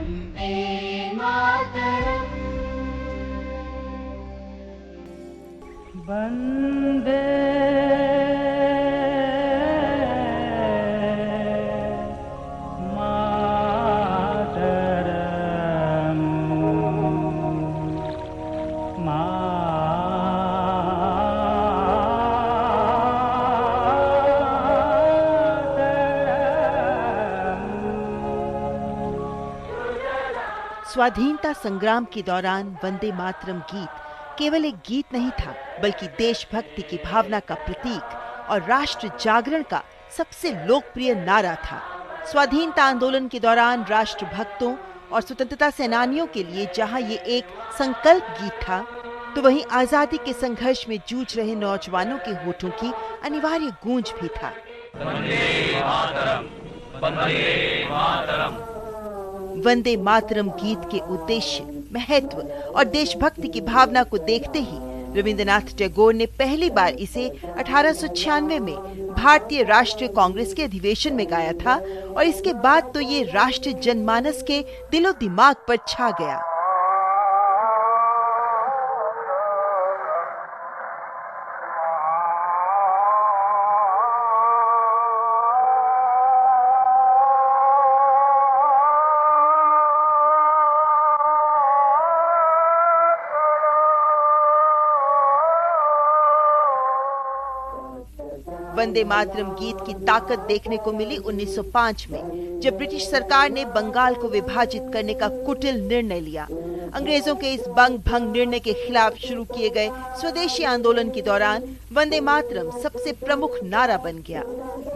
वंदे मातरम, स्वाधीनता संग्राम के दौरान वंदे मातरम गीत केवल एक गीत नहीं था, बल्कि देशभक्ति की भावना का प्रतीक और राष्ट्र जागरण का सबसे लोकप्रिय नारा था। स्वाधीनता आंदोलन के दौरान राष्ट्रभक्तों और स्वतंत्रता सेनानियों के लिए जहां ये एक संकल्प गीत था, तो वहीं आजादी के संघर्ष में जूझ रहे नौजवानों के होठों की अनिवार्य गूंज भी था। वंदे मातरम, वंदे मातरम। वंदे मातरम गीत के उद्देश्य, महत्व और देशभक्ति की भावना को देखते ही रविंद्रनाथ टैगोर ने पहली बार इसे 1896 में भारतीय राष्ट्रीय कांग्रेस के अधिवेशन में गाया था और इसके बाद तो ये राष्ट्रीय जनमानस के दिलो दिमाग पर छा गया। वंदे मातरम गीत की ताकत देखने को मिली 1905 में, जब ब्रिटिश सरकार ने बंगाल को विभाजित करने का कुटिल निर्णय लिया। अंग्रेजों के इस बंग भंग निर्णय के खिलाफ शुरू किए गए स्वदेशी आंदोलन के दौरान वंदे मातरम सबसे प्रमुख नारा बन गया।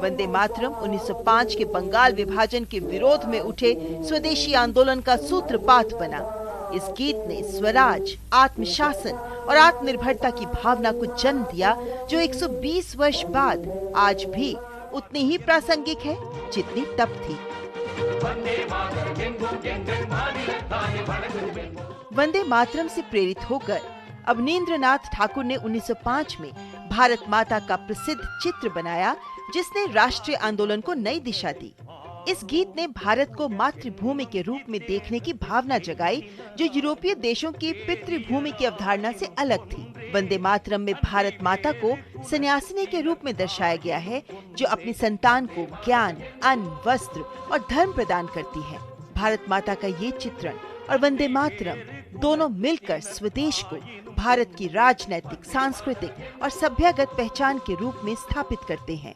वंदे मातरम 1905 के बंगाल विभाजन के विरोध में उठे स्वदेशी आंदोलन का सूत्रपात बना। इस गीत ने स्वराज, आत्मशासन और आत्मनिर्भरता की भावना को जन्म दिया, जो 120 वर्ष बाद आज भी उतनी ही प्रासंगिक है जितनी तब थी। वंदे मातरम से प्रेरित होकर अवनींद्रनाथ ठाकुर ने 1905 में भारत माता का प्रसिद्ध चित्र बनाया, जिसने राष्ट्रीय आंदोलन को नई दिशा दी। इस गीत ने भारत को मातृभूमि के रूप में देखने की भावना जगाई, जो यूरोपीय देशों की पितृभूमि की अवधारणा से अलग थी। वंदे मातरम में भारत माता को सन्यासिनी के रूप में दर्शाया गया है, जो अपनी संतान को ज्ञान, अन्न, वस्त्र और धर्म प्रदान करती है। भारत माता का ये चित्रण और वंदे मातरम दोनों मिलकर स्वदेश को भारत की राजनैतिक, सांस्कृतिक और सभ्यगत पहचान के रूप में स्थापित करते हैं।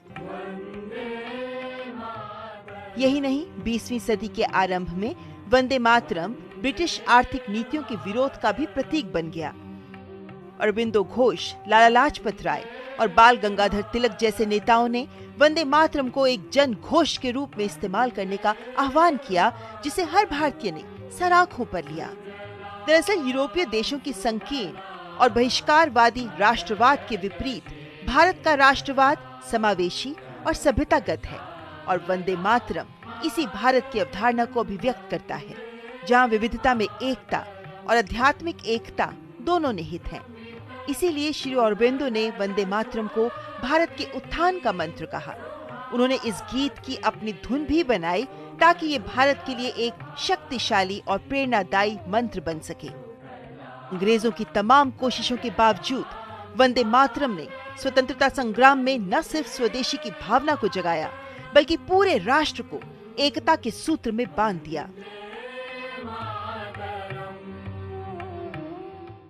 यही नहीं, 20वीं सदी के आरंभ में वंदे मातरम ब्रिटिश आर्थिक नीतियों के विरोध का भी प्रतीक बन गया। अरबिंदो घोष, लाला लाजपत राय और बाल गंगाधर तिलक जैसे नेताओं ने वंदे मातरम को एक जन घोष के रूप में इस्तेमाल करने का आह्वान किया, जिसे हर भारतीय ने सर आंखों पर लिया। दरअसल यूरोपीय देशों की संकीर्ण और बहिष्कारवादी राष्ट्रवाद के विपरीत भारत का राष्ट्रवाद समावेशी और सभ्यतागत है, और वंदे मातरम इसी भारत की अवधारणा को अभिव्यक्त करता है, जहां विविधता में एकता और आध्यात्मिक एकता दोनों निहित हैं। इसीलिए श्री अरबिंदो ने वंदे मातरम को भारत के उत्थान का मंत्र कहा। उन्होंने इस गीत की अपनी धुन भी बनाई, ताकि ये भारत के लिए एक शक्तिशाली और प्रेरणादायी मंत्र बन सके। अंग्रेजों की तमाम कोशिशों के बावजूद वंदे मातरम ने स्वतंत्रता संग्राम में न सिर्फ स्वदेशी की भावना को जगाया, बल्कि पूरे राष्ट्र को एकता के सूत्र में बांध दिया।